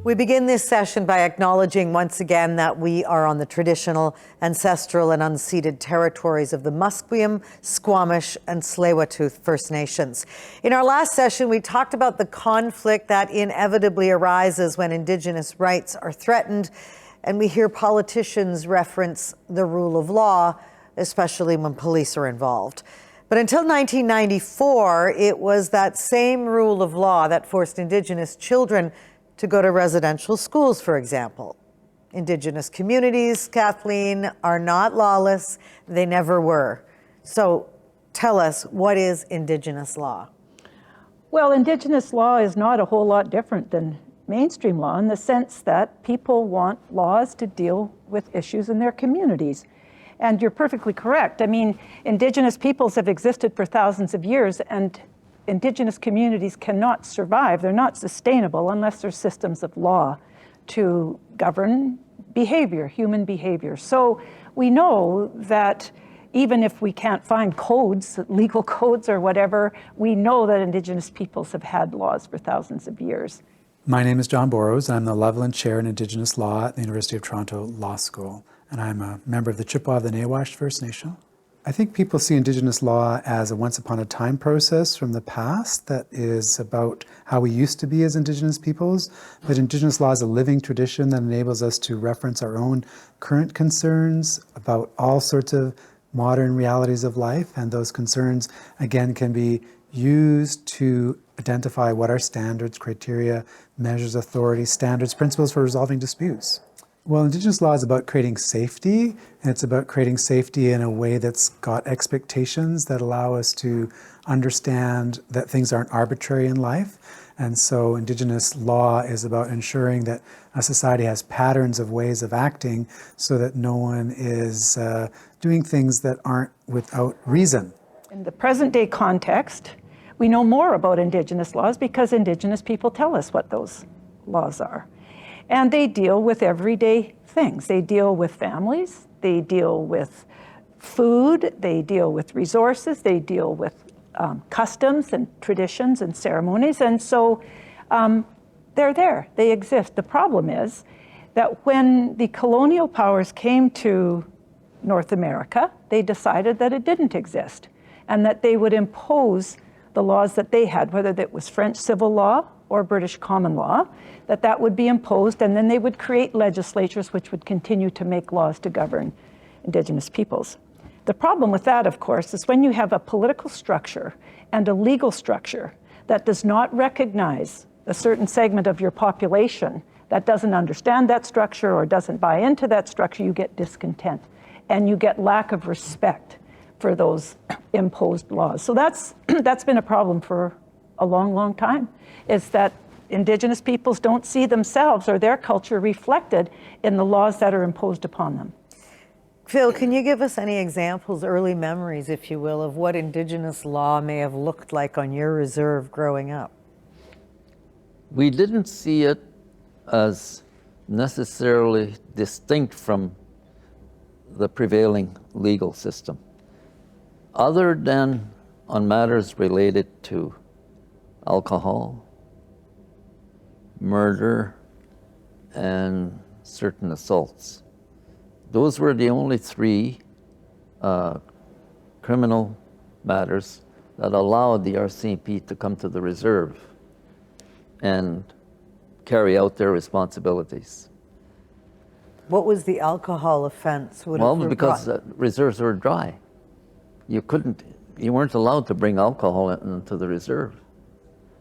We begin this session by acknowledging once again that we are on the traditional, ancestral, and unceded territories of the Musqueam, Squamish, and Tsleil-Waututh First Nations. In our last session, we talked about the conflict that inevitably arises when Indigenous rights are threatened, and we hear politicians reference the rule of law, especially when police are involved. But until 1994, it was that same rule of law that forced Indigenous children to go to residential schools, for example. Indigenous communities, Kathleen, are not lawless. They never were. So tell us, what is Indigenous law? Well, Indigenous law is not a whole lot different than mainstream law in the sense that people want laws to deal with issues in their communities. And you're perfectly correct. I mean, Indigenous peoples have existed for thousands of years, and Indigenous communities cannot survive. They're not sustainable unless there's systems of law to govern behavior, human behavior. So we know that even if we can't find codes, legal codes or whatever, we know that Indigenous peoples have had laws for thousands of years. My name is John Borrows. I'm the Leveland Chair in Indigenous Law at the University of Toronto Law School, and I'm a member of the Chippewa of the Nawash First Nation. I think people see Indigenous law as a once upon a time process from the past that is about how we used to be as Indigenous peoples. But Indigenous law is a living tradition that enables us to reference our own current concerns about all sorts of modern realities of life. And those concerns, again, can be used to identify what are standards, criteria, measures, authority, standards, principles for resolving disputes. Well, Indigenous law is about creating safety, and it's about creating safety in a way that's got expectations that allow us to understand that things aren't arbitrary in life. And so Indigenous law is about ensuring that a society has patterns of ways of acting so that no one is doing things that aren't without reason. In the present day context, we know more about Indigenous laws because Indigenous people tell us what those laws are. And they deal with everyday things. They deal with families, they deal with food, they deal with resources, they deal with customs and traditions and ceremonies. And so they're there, they exist. The problem is that when the colonial powers came to North America, they decided that it didn't exist and that they would impose the laws that they had, whether that was French civil law or British common law, that would be imposed, and then they would create legislatures which would continue to make laws to govern Indigenous peoples. The problem with that, of course, is when you have a political structure and a legal structure that does not recognize a certain segment of your population that doesn't understand that structure or doesn't buy into that structure, you get discontent and you get lack of respect for those imposed laws. So that's been a problem for a long, long time, is that Indigenous peoples don't see themselves or their culture reflected in the laws that are imposed upon them. Phil, can you give us any examples, early memories, if you will, of what Indigenous law may have looked like on your reserve growing up? We didn't see it as necessarily distinct from the prevailing legal system, other than on matters related to alcohol, murder, and certain assaults. Those were the only three criminal matters that allowed the RCMP to come to the reserve and carry out their responsibilities. What was the alcohol offense? Well, because the reserves were dry. You weren't allowed to bring alcohol into the reserve.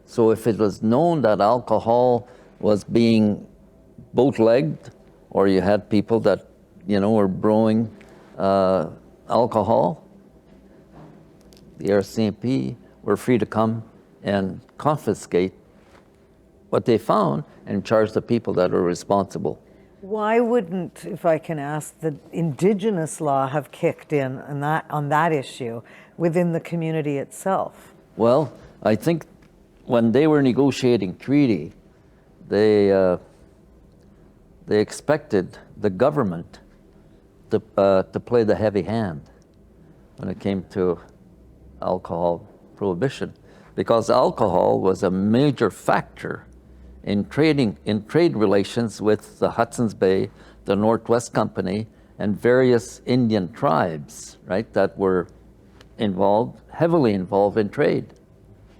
So if it was known that alcohol was being bootlegged, or you had people that, were brewing alcohol, the RCMP were free to come and confiscate what they found and charge the people that were responsible. Why wouldn't, if I can ask, the Indigenous law have kicked in on that issue within the community itself? Well, I think when they were negotiating treaty, they expected the government to play the heavy hand when it came to alcohol prohibition, because alcohol was a major factor in trade relations with the Hudson's Bay, the Northwest Company, and various Indian tribes, right, that were heavily involved in trade.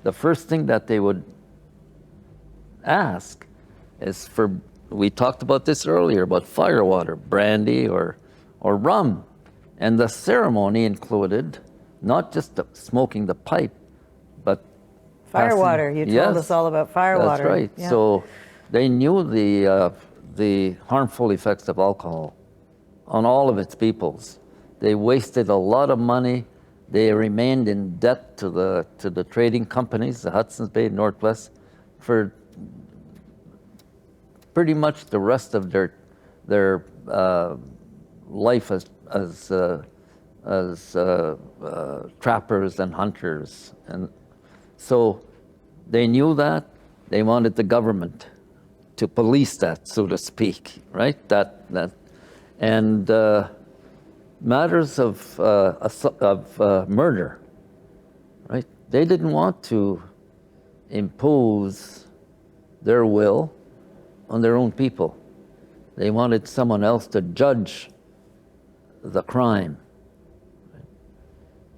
The first thing that they would ask is we talked about this earlier, about firewater, brandy or rum. And the ceremony included not just smoking the pipe, but Firewater. You told Yes, us all about firewater. That's right. Yeah. So they knew the harmful effects of alcohol on all of its peoples. They wasted a lot of money. They remained in debt to the trading companies, the Hudson's Bay, Northwest, for pretty much the rest of their life as trappers and hunters. And so they knew that. They wanted the government to police that, so to speak, right? And matters of murder, right? They didn't want to impose their will on their own people. They wanted someone else to judge the crime.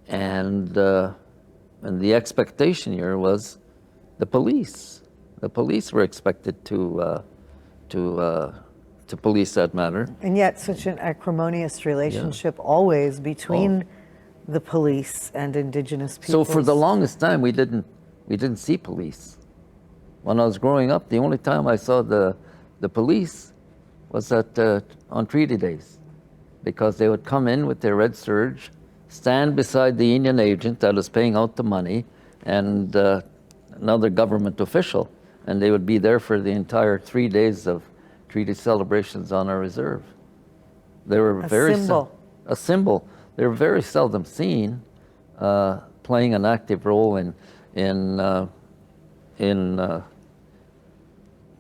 And the expectation here was the police. The police were expected to police that matter. And yet, such an acrimonious relationship always between the police and Indigenous people. So for the longest time, we didn't see police. When I was growing up, the only time I saw the police was on treaty days, because they would come in with their red serge, stand beside the Indian agent that was paying out the money, and another government official, and they would be there for the entire 3 days of treaty celebrations on our reserve. They were a symbol. They were very seldom seen playing an active role in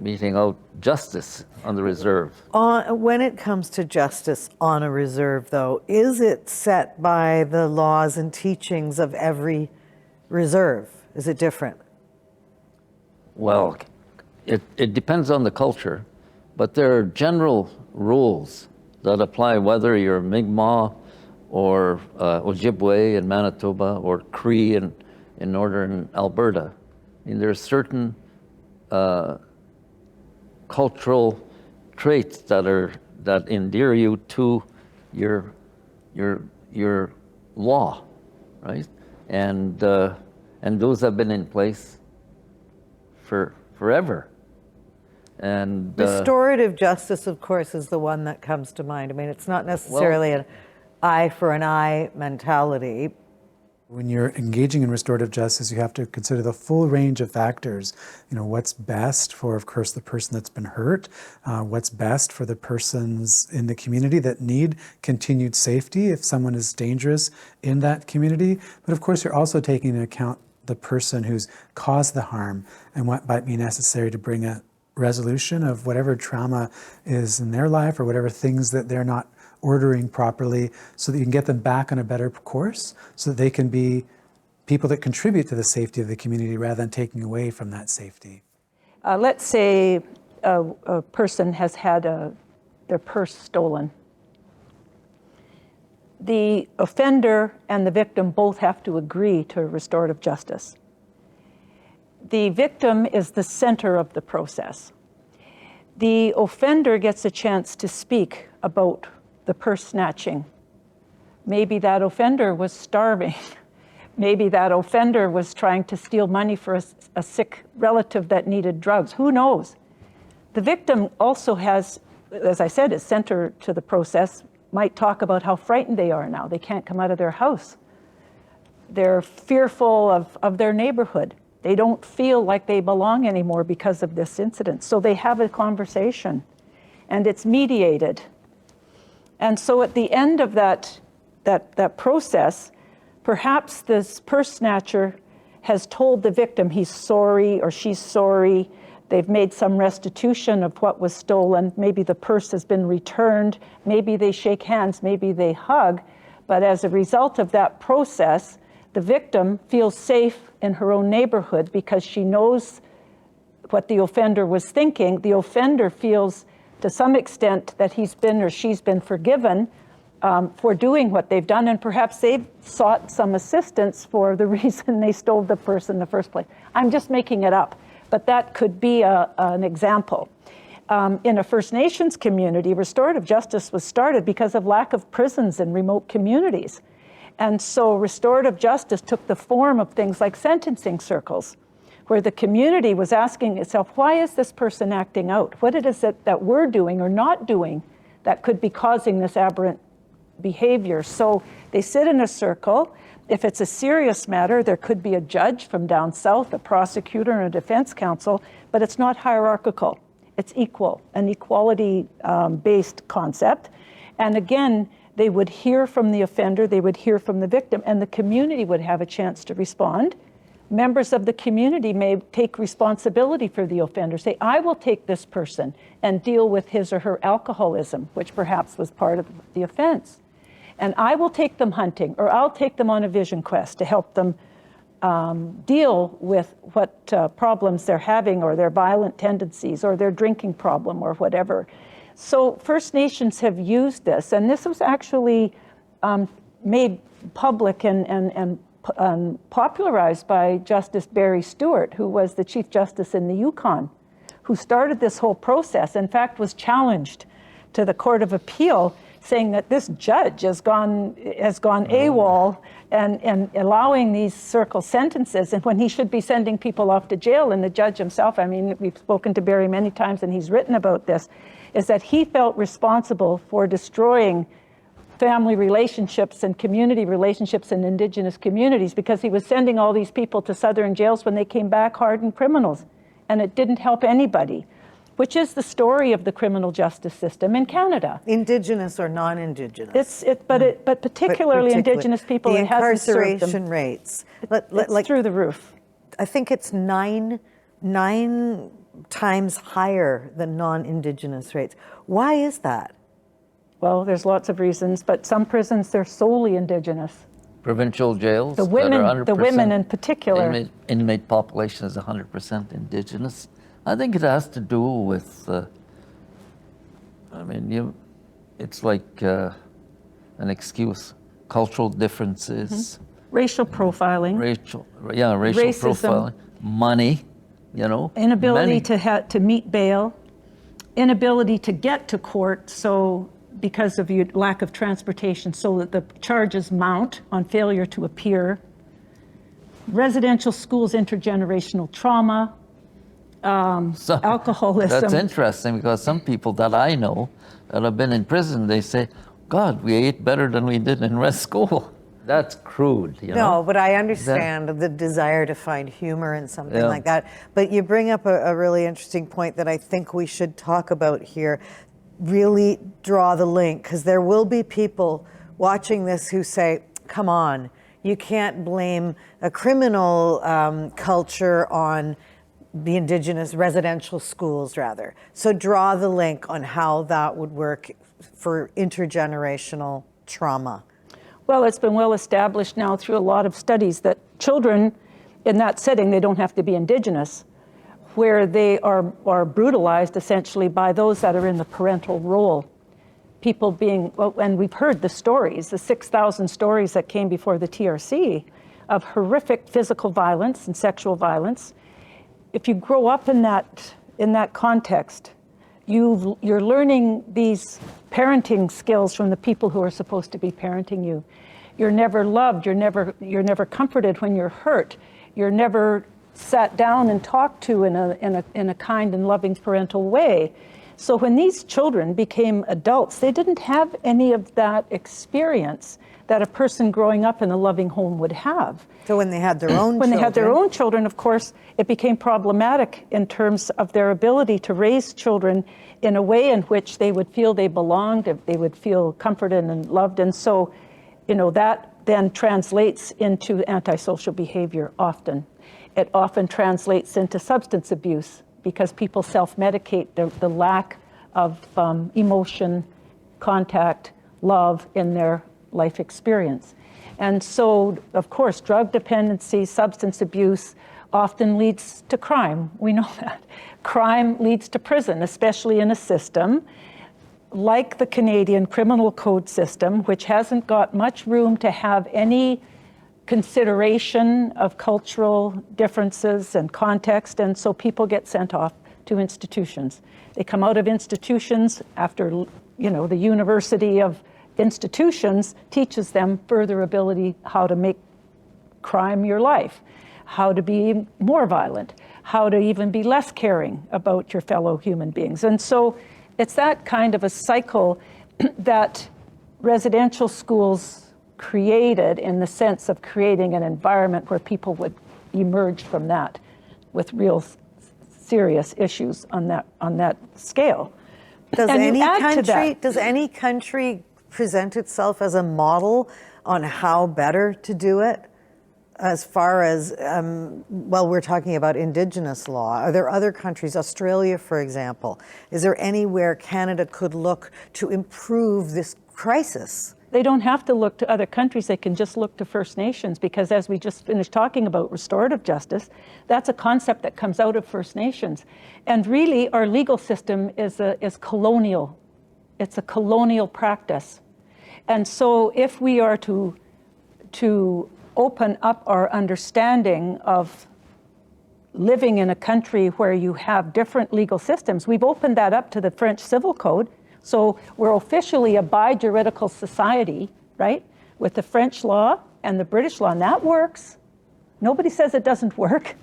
meting out justice on the reserve. When it comes to justice on a reserve, though, is it set by the laws and teachings of every reserve? Is it different? Well, it depends on the culture, but there are general rules that apply whether you're Mi'kmaq or Ojibwe in Manitoba or Cree in northern Alberta. I mean, there are certain cultural traits that endear you to your law, right? And those have been in place for forever. And Restorative justice, of course, is the one that comes to mind. I mean, it's not necessarily an eye for an eye mentality. When you're engaging in restorative justice, you have to consider the full range of factors. You know, what's best for, of course, the person that's been hurt, what's best for the persons in the community that need continued safety if someone is dangerous in that community. But of course, you're also taking into account the person who's caused the harm and what might be necessary to bring a resolution of whatever trauma is in their life or whatever things that they're not ordering properly, so that you can get them back on a better course, so that they can be people that contribute to the safety of the community rather than taking away from that safety. Let's say a person has had their purse stolen. The offender and the victim both have to agree to restorative justice. The victim is the center of the process. The offender gets a chance to speak about the purse snatching. Maybe that offender was starving. Maybe that offender was trying to steal money for a sick relative that needed drugs. Who knows? The victim also has, as I said, is center to the process, might talk about how frightened they are now. They can't come out of their house. They're fearful of their neighborhood. They don't feel like they belong anymore because of this incident. So they have a conversation, and it's mediated. And so at the end of that process, perhaps this purse snatcher has told the victim he's sorry or she's sorry. They've made some restitution of what was stolen. Maybe the purse has been returned. Maybe they shake hands, maybe they hug. But as a result of that process, the victim feels safe in her own neighborhood because she knows what the offender was thinking, the offender feels to some extent that he's been or she's been forgiven for doing what they've done, and perhaps they've sought some assistance for the reason they stole the purse in the first place. I'm just making it up, but that could be an example. In a First Nations community, restorative justice was started because of lack of prisons in remote communities. And so restorative justice took the form of things like sentencing circles, where the community was asking itself, why is this person acting out? What is it that we're doing or not doing that could be causing this aberrant behavior? So they sit in a circle. If it's a serious matter, there could be a judge from down south, a prosecutor, and a defense counsel, but it's not hierarchical. It's equal, an equality-based concept. And again, they would hear from the offender, they would hear from the victim, and the community would have a chance to respond. Members of the community may take responsibility for the offender, say, I will take this person and deal with his or her alcoholism, which perhaps was part of the offense. And I will take them hunting, or I'll take them on a vision quest to help them deal with what problems they're having, or their violent tendencies, or their drinking problem, or whatever. So First Nations have used this, and this was actually made public and popularized by Justice Barry Stewart, who was the Chief Justice in the Yukon, who started this whole process. In fact, was challenged to the Court of Appeal, saying that this judge has gone AWOL and allowing these circle sentences, and when he should be sending people off to jail. And the judge himself, I mean, we've spoken to Barry many times, and he's written about this, is that he felt responsible for destroying family relationships and community relationships in Indigenous communities, because he was sending all these people to southern jails when they came back hardened criminals, and it didn't help anybody, which is the story of the criminal justice system in Canada. Indigenous or non-Indigenous? But particularly Indigenous people, the it hasn't served them. incarceration rates. It's through the roof. I think it's nine times higher than non-Indigenous rates. Why is that? Well, there's lots of reasons, but some prisons, they're solely Indigenous. Provincial jails. The women in particular. Inmate population is 100% Indigenous. I think it has to do with, it's like an excuse. Cultural differences. Racial profiling. Racial Racism. profiling. Money, Inability to meet bail. Inability to get to court, so because of your lack of transportation, so that the charges mount on failure to appear. Residential schools, intergenerational trauma. Alcoholism. That's interesting, because some people that I know that have been in prison, they say, God, we ate better than we did in rest school. That's crude, No, but I understand the desire to find humor in something like that. But you bring up a really interesting point that I think we should talk about here. Really draw the link, because there will be people watching this who say, come on, you can't blame a criminal culture on the Indigenous residential schools, rather. So draw the link on how that would work for intergenerational trauma. Well, it's been well established now through a lot of studies that children in that setting, they don't have to be Indigenous, where they are brutalized essentially by those that are in the parental role. People being, and we've heard the stories, the 6,000 stories that came before the TRC of horrific physical violence and sexual violence. If you grow up in that context, you're learning these parenting skills from the people who are supposed to be parenting you. You're never loved. You're never comforted when you're hurt. You're never sat down and talked to in a kind and loving parental way. So when these children became adults, they didn't have any of that experience that a person growing up in a loving home would have. So when they had their own When they had their own children, of course, it became problematic in terms of their ability to raise children in a way in which they would feel they belonged, they would feel comforted and loved. And so, that then translates into antisocial behavior often. It often translates into substance abuse, because people self-medicate the lack of emotion, contact, love in their life experience. And so, of course, drug dependency, substance abuse, often leads to crime. We know that. Crime leads to prison, especially in a system like the Canadian Criminal Code system, which hasn't got much room to have any consideration of cultural differences and context, and so people get sent off to institutions. They come out of institutions after, the University of Institutions teaches them further ability how to make crime your life, how to be more violent, how to even be less caring about your fellow human beings. And so it's that kind of a cycle that residential schools created, in the sense of creating an environment where people would emerge from that with real serious issues on that scale. Does And you any add to that- country present itself as a model on how better to do it? As far as, we're talking about Indigenous law. Are there other countries, Australia, for example? Is there anywhere Canada could look to improve this crisis? They don't have to look to other countries, they can just look to First Nations, because as we just finished talking about restorative justice, that's a concept that comes out of First Nations. And really, our legal system is colonial. It's a colonial practice. And so if we are to open up our understanding of living in a country where you have different legal systems, we've opened that up to the French Civil Code. So we're officially a bi-juridical society, right? With the French law and the British law, and that works. Nobody says it doesn't work.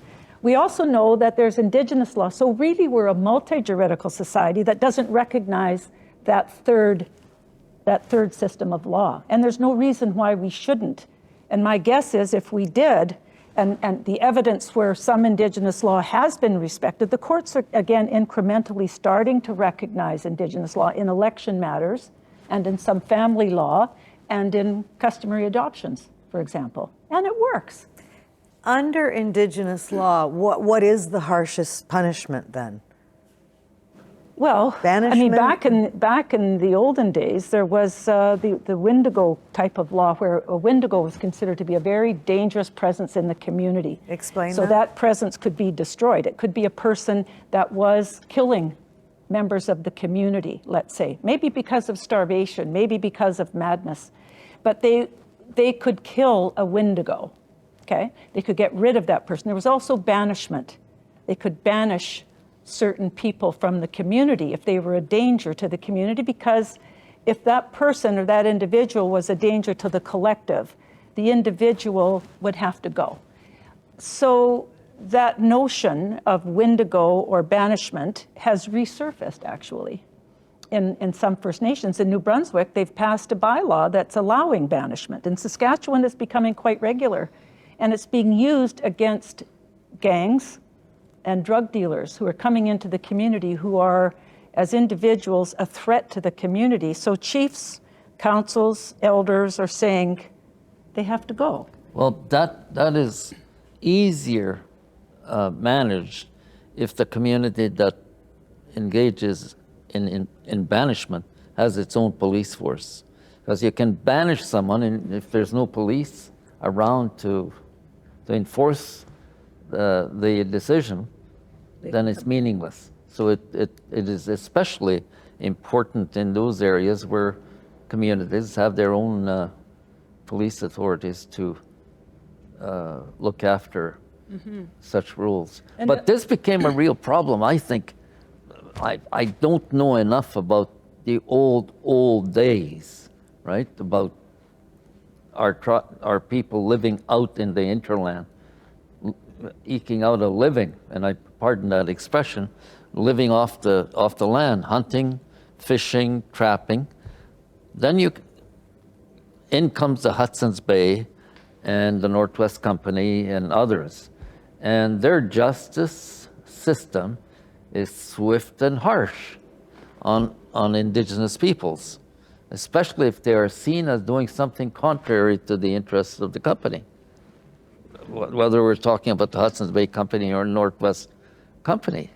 We also know that there's Indigenous law. So really we're a multi-juridical society that doesn't recognize that third system of law. And there's no reason why we shouldn't. And my guess is if we did, and the evidence where some Indigenous law has been respected, the courts are, again, incrementally starting to recognize Indigenous law in election matters and in some family law and in customary adoptions, for example. And it works. Under Indigenous law, what is the harshest punishment then? Well, Banishment? I mean, back in the olden days, there was the Wendigo type of law, where a Wendigo was considered to be a very dangerous presence in the community. Explain so that. that presence could be destroyed. It could be a person that was killing members of the community, let's say, maybe because of starvation, maybe because of madness, but they could kill a Wendigo. Okay, they could get rid of that person. There was also banishment. They could banish certain people from the community if they were a danger to the community, because if that person or that individual was a danger to the collective, the individual would have to go. So that notion of Wendigo or banishment has resurfaced, actually, in some First Nations. In New Brunswick, they've passed a bylaw that's allowing banishment. In Saskatchewan, it's becoming quite regular, and it's being used against gangs and drug dealers who are coming into the community, who are, as individuals, a threat to the community. So chiefs, councils, elders are saying they have to go. Well, that is easier managed if the community that engages in banishment has its own police force. Because you can banish someone, and if there's no police around to enforce the decision, then it's meaningless. So it is especially important in those areas where communities have their own police authorities to look after such rules. But this became a real problem. I think I don't know enough about the old days, right? About our people living out in the interland, eking out a living, and I pardon that expression, living off the land, hunting, fishing, trapping. Then in comes the Hudson's Bay and the Northwest Company and others, and their justice system is swift and harsh on Indigenous peoples, especially if they are seen as doing something contrary to the interests of the company. Whether we're talking about the Hudson's Bay Company or Northwest Company.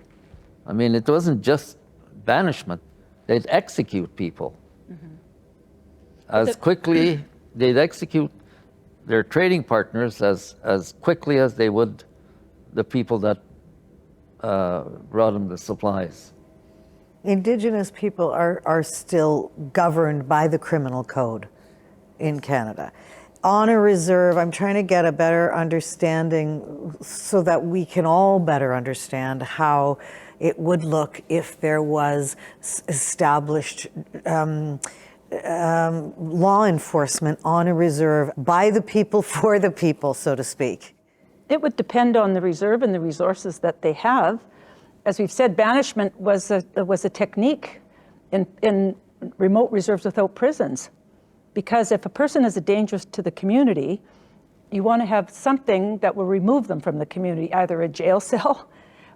I mean, it wasn't just banishment. They'd execute people. As quickly, they'd execute their trading partners as quickly as they would the people that brought them the supplies. Indigenous people are still governed by the criminal code in Canada. On a reserve, I'm trying to get a better understanding so that we can all better understand how it would look if there was established law enforcement on a reserve by the people for the people, so to speak. It would depend on the reserve and the resources that they have. As we've said, banishment was a technique in remote reserves without prisons. Because if a person is a danger to the community, you want to have something that will remove them from the community, either a jail cell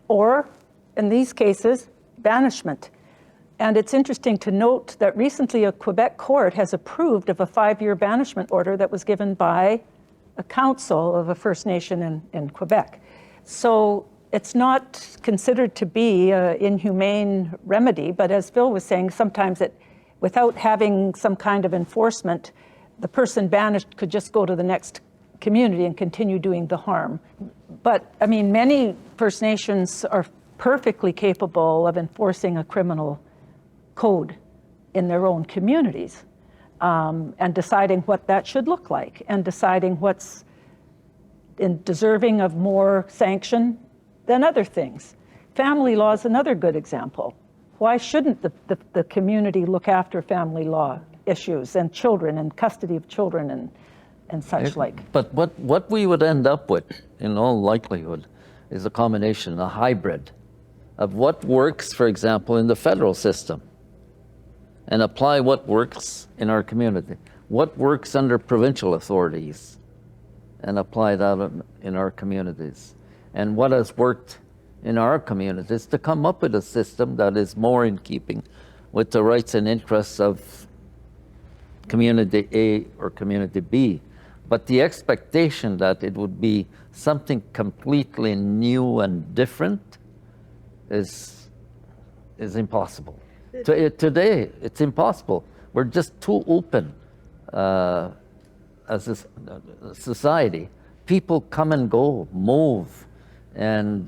or, in these cases, banishment. And it's interesting to note that recently a Quebec court has approved of a 5-year banishment order that was given by a council of a First Nation in Quebec. So it's not considered to be an inhumane remedy, but as Phil was saying, sometimes without having some kind of enforcement, the person banished could just go to the next community and continue doing the harm. But I mean, many First Nations are perfectly capable of enforcing a criminal code in their own communities, and deciding what that should look like, and deciding what's deserving of more sanction than other things. Family law is another good example. Why shouldn't the community look after family law issues and children and custody of children and such like? But what we would end up with, in all likelihood, is a combination, a hybrid of what works, for example, in the federal system, and apply what works in our community. What works under provincial authorities, and apply that in our communities. And what has worked in our communities to come up with a system that is more in keeping with the rights and interests of community A or community B. But the expectation that it would be something completely new and different is impossible. Today, it's impossible. We're just too open as a society. People come and go, move, and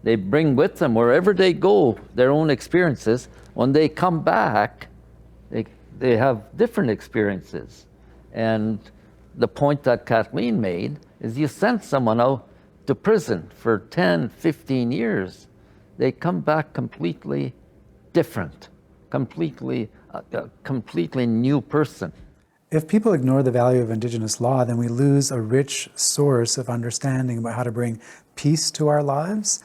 they bring with them, wherever they go, their own experiences. When they come back, they have different experiences. And the point that Kathleen made is you send someone out to prison for 10, 15 years, they come back completely different, completely new person. If people ignore the value of Indigenous law, then we lose a rich source of understanding about how to bring peace to our lives.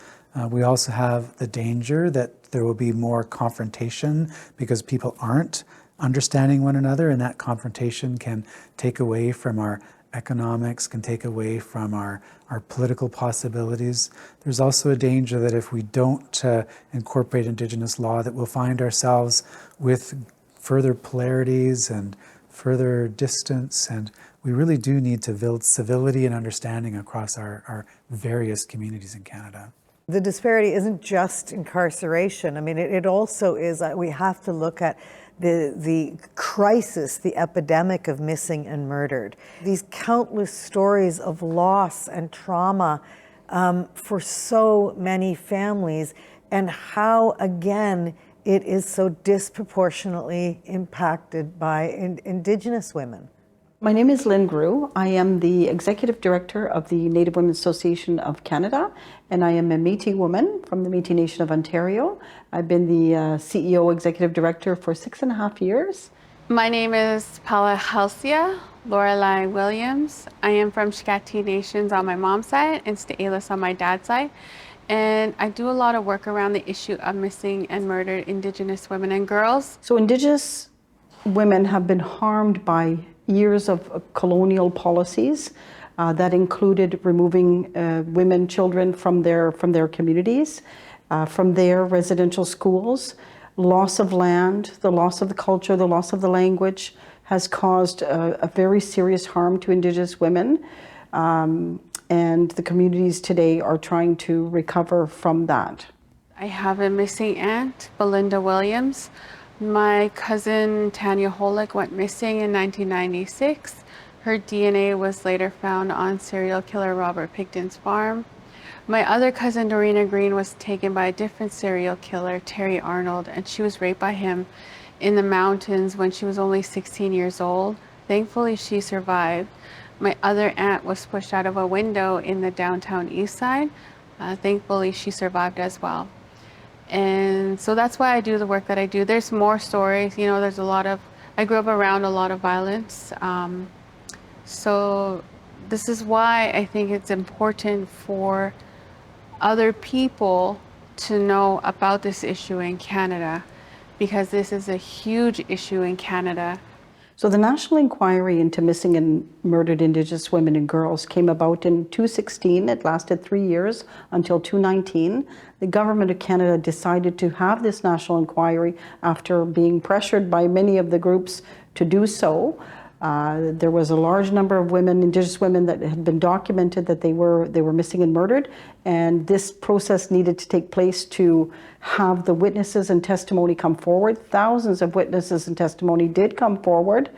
We also have the danger that there will be more confrontation because people aren't understanding one another, and that confrontation can take away from our economics, can take away from our political possibilities. There's also a danger that if we don't incorporate Indigenous law, that we'll find ourselves with further polarities and further distance, and we really do need to build civility and understanding across our various communities in Canada. The disparity isn't just incarceration. I mean, it also is, we have to look at the crisis, the epidemic of missing and murdered. These countless stories of loss and trauma for so many families, and how, again, it is so disproportionately impacted by Indigenous women. My name is Lynn Grew. I am the Executive Director of the Native Women's Association of Canada, and I am a Métis woman from the Métis Nation of Ontario. I've been the CEO Executive Director for 6.5 years. My name is Paula Halcia Lorelei Williams. I am from Shakti Nations on my mom's side and St'elis on my dad's side. And I do a lot of work around the issue of missing and murdered Indigenous women and girls. So Indigenous women have been harmed by years of colonial policies that included removing women, children from their communities, from their residential schools. Loss of land, the loss of the culture, the loss of the language has caused a very serious harm to Indigenous women. And the communities today are trying to recover from that. I have a missing aunt, Belinda Williams. My cousin Tanya Holick went missing in 1996. Her DNA was later found on serial killer Robert Pigden's farm. My other cousin, Dorena Green, was taken by a different serial killer, Terry Arnold, and she was raped by him in the mountains when she was only 16 years old. Thankfully, she survived. My other aunt was pushed out of a window in the downtown east side. Thankfully, she survived as well. And so that's why I do the work that I do. There's more stories, you know, there's a lot of, I grew up around a lot of violence. So this is why I think it's important for other people to know about this issue in Canada, because this is a huge issue in Canada. So the National Inquiry into Missing and Murdered Indigenous Women and Girls came about in 2016. It lasted 3 years until 2019. The Government of Canada decided to have this national inquiry after being pressured by many of the groups to do so. There was a large number of women, Indigenous women, that had been documented that they were missing and murdered, and this process needed to take place to have the witnesses and testimony come forward. Thousands of witnesses and testimony did come forward,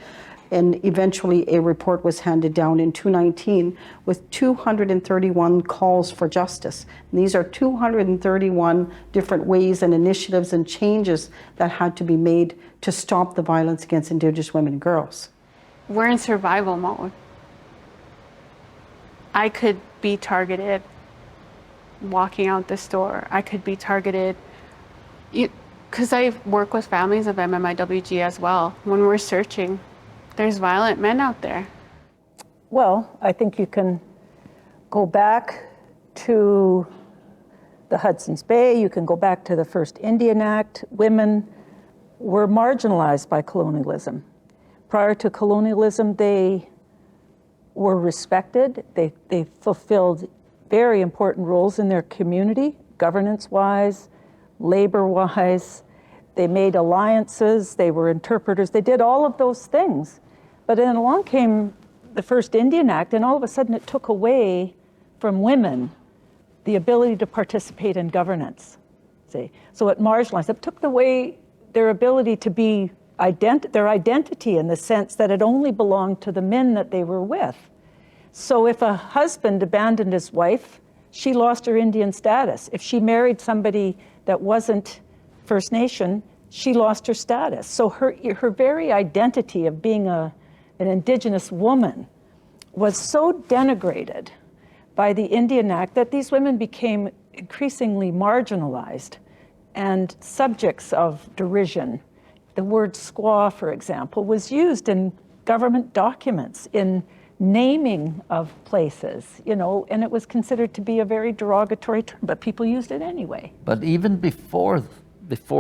and eventually a report was handed down in 2019 with 231 calls for justice. And these are 231 different ways and initiatives and changes that had to be made to stop the violence against Indigenous women and girls. We're in survival mode. I could be targeted walking out the store. I could be targeted, because I work with families of MMIWG as well. When we're searching, there's violent men out there. Well, I think you can go back to the Hudson's Bay, you can go back to the first Indian Act. Women were marginalized by colonialism. Prior to colonialism, they were respected. They fulfilled very important roles in their community, governance-wise, labor-wise. They made alliances, they were interpreters, they did all of those things. But then along came the first Indian Act, and all of a sudden it took away from women the ability to participate in governance. See? So it marginalized, it took away their ability to be their identity, in the sense that it only belonged to the men that they were with. So if a husband abandoned his wife, she lost her Indian status. If she married somebody that wasn't First Nation, she lost her status. So her very identity of being an Indigenous woman was so denigrated by the Indian Act that these women became increasingly marginalized and subjects of derision. The word squaw, for example, was used in government documents, in naming of places, and it was considered to be a very derogatory term, but people used it anyway. But even before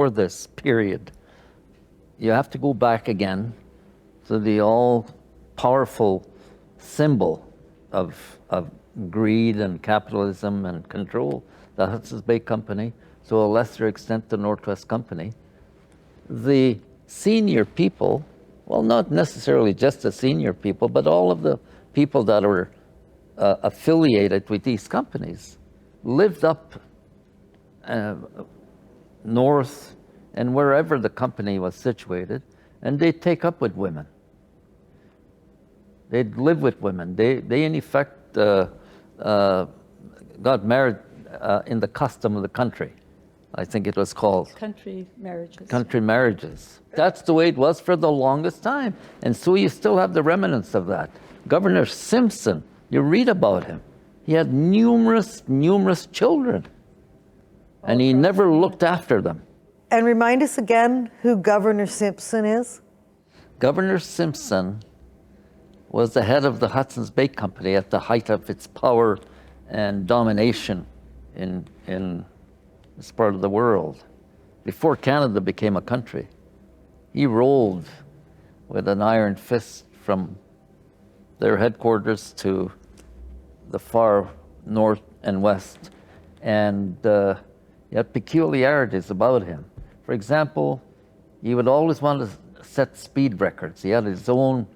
this period, you have to go back again to the all-powerful symbol of greed and capitalism and control, the Hudson's Bay Company, to a lesser extent the Northwest Company. The senior people, well, not necessarily just the senior people, but all of the people that were affiliated with these companies lived up north and wherever the company was situated, and they'd take up with women. They'd live with women. They in effect got married in the custom of the country. I think it was called Country marriages. country marriages. That's the way it was for the longest time. And so you still have the remnants of that. Governor Simpson, you read about him. He had numerous children, and he never looked after them. And remind us again who Governor Simpson is. Governor Simpson was the head of the Hudson's Bay Company at the height of its power and domination in this part of the world, before Canada became a country. He ruled with an iron fist from their headquarters to the far north and west, and he had peculiarities about him. For example, he would always want to set speed records. He had his own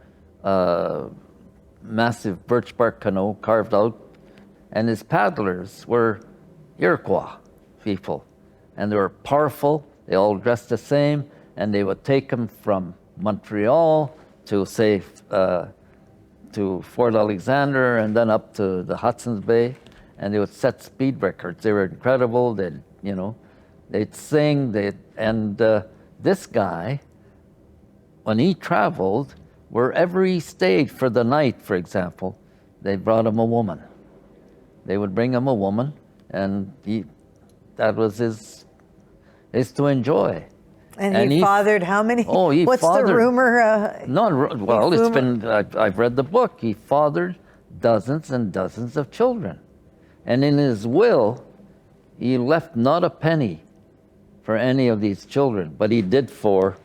massive birch bark canoe carved out, and his paddlers were Iroquois people, and they were powerful. They all dressed the same, and they would take them from Montreal to, say, to Fort Alexander, and then up to the Hudson's Bay, and they would set speed records. They were incredible. They'd sing. This guy, when he traveled, wherever he stayed for the night, for example, they brought him a woman. They would bring him a woman, and that was his to enjoy. And he fathered how many? Oh, he What's fathered, the rumor? Well, it's been, I've read the book. He fathered dozens and dozens of children. And in his will, he left not a penny for any of these children, but he did for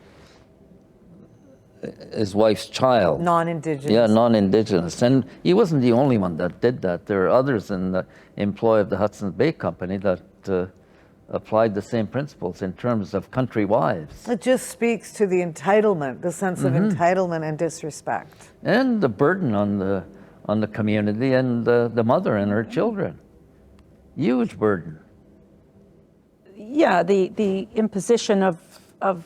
his wife's child. Non-Indigenous. Yeah, non-Indigenous. And he wasn't the only one that did that. There are others in the employ of the Hudson's Bay Company that applied the same principles in terms of country wives. It just speaks to the entitlement, the sense of entitlement and disrespect. And the burden on the community and the mother and her children. Huge burden. Yeah, the imposition of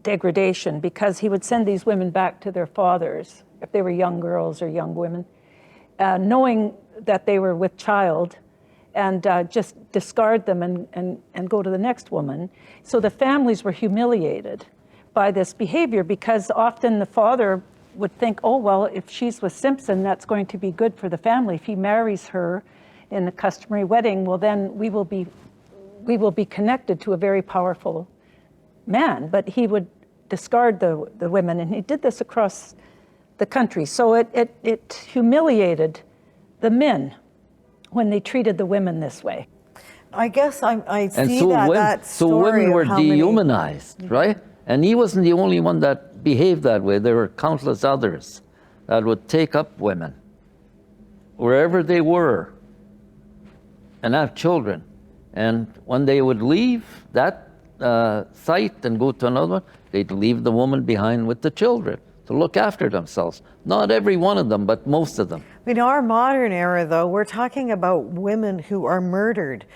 degradation, because he would send these women back to their fathers if they were young girls or young women, knowing that they were with child, and just discard them and go to the next woman. So the families were humiliated by this behavior, because often the father would think, oh, well, if she's with Simpson, that's going to be good for the family. If he marries her in a customary wedding, well, then we will be connected to a very powerful man. But he would discard the women, and he did this across the country. So it humiliated the men when they treated the women this way. I guess I see so that so story women of were how many- dehumanized, right? And he wasn't the only one that behaved that way. There were countless others that would take up women wherever they were and have children. And when they would leave that site and go to another one, they'd leave the woman behind with the children to look after themselves. Not every one of them, but most of them. In our modern era, though, we're talking about women who are murdered,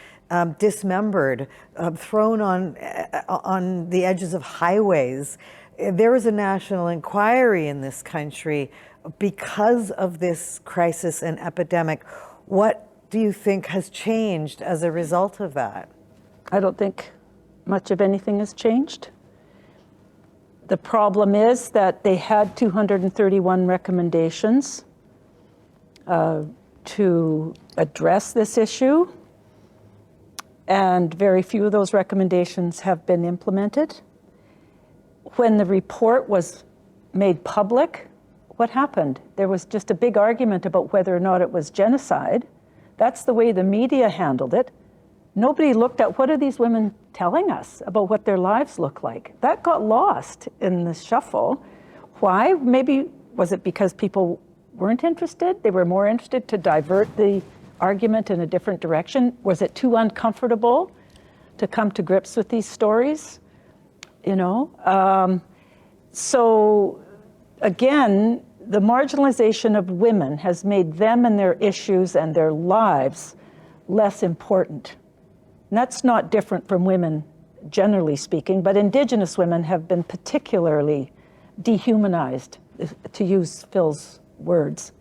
dismembered, thrown on the edges of highways. There was a national inquiry in this country because of this crisis and epidemic. What do you think has changed as a result of that? I don't think much of anything has changed. The problem is that they had 231 recommendations to address this issue, and very few of those recommendations have been implemented. When the report was made public, what happened? There was just a big argument about whether or not it was genocide. That's the way the media handled it. Nobody looked at what are these women telling us about what their lives look like. That got lost in the shuffle. Why? Maybe was it because people weren't interested? They were more interested to divert the argument in a different direction. Was it too uncomfortable to come to grips with these stories? So again, the marginalization of women has made them and their issues and their lives less important. And that's not different from women, generally speaking, but Indigenous women have been particularly dehumanized, to use Phil's words,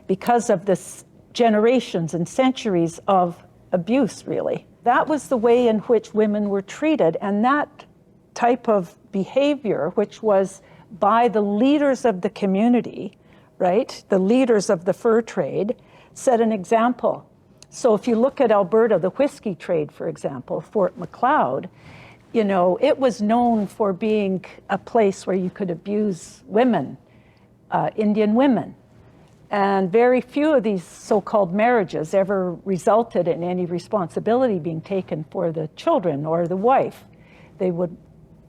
because of this generations and centuries of abuse, really. That was the way in which women were treated, and that type of behavior, which was by the leaders of the community, right, the leaders of the fur trade, set an example. So if you look at Alberta, the whiskey trade, for example, Fort Macleod, it was known for being a place where you could abuse women, Indian women. And very few of these so-called marriages ever resulted in any responsibility being taken for the children or the wife. They would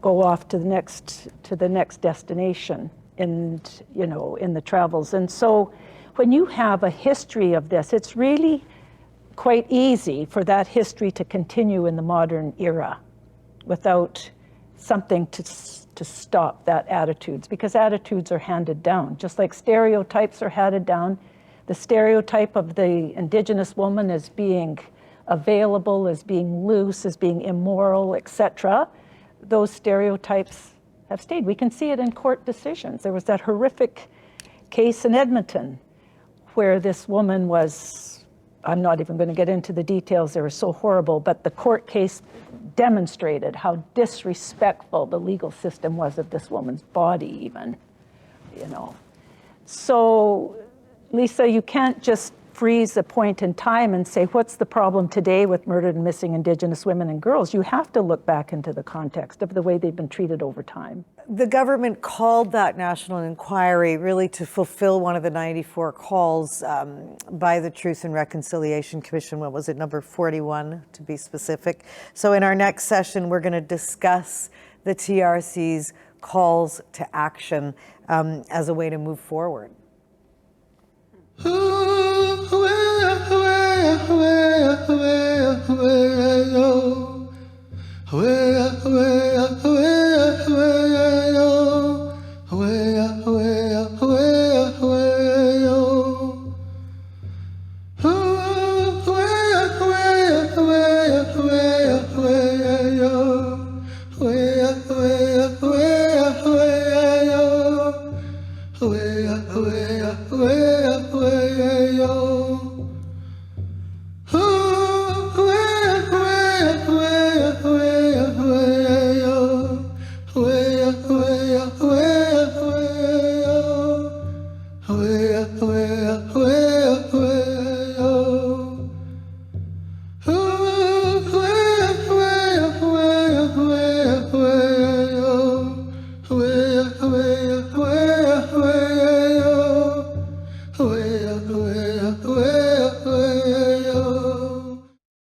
go off to the next destination in the travels. And so when you have a history of this, it's really quite easy for that history to continue in the modern era without something to stop that attitudes, because attitudes are handed down, just like stereotypes are handed down. The stereotype of the Indigenous woman as being available, as being loose, as being immoral, etc. Those stereotypes have stayed. We can see it in court decisions. There was that horrific case in Edmonton where this woman was I'm not even going to get into the details, they were so horrible, but the court case demonstrated how disrespectful the legal system was of this woman's body even, you know. So, Lisa, you can't just freeze a point in time and say, what's the problem today with murdered and missing Indigenous women and girls? You have to look back into the context of the way they've been treated over time. The government called that national inquiry really to fulfill one of the 94 calls by the Truth and Reconciliation Commission. What was it, number 41 to be specific? So in our next session, we're going to discuss the TRC's calls to action as a way to move forward. Away,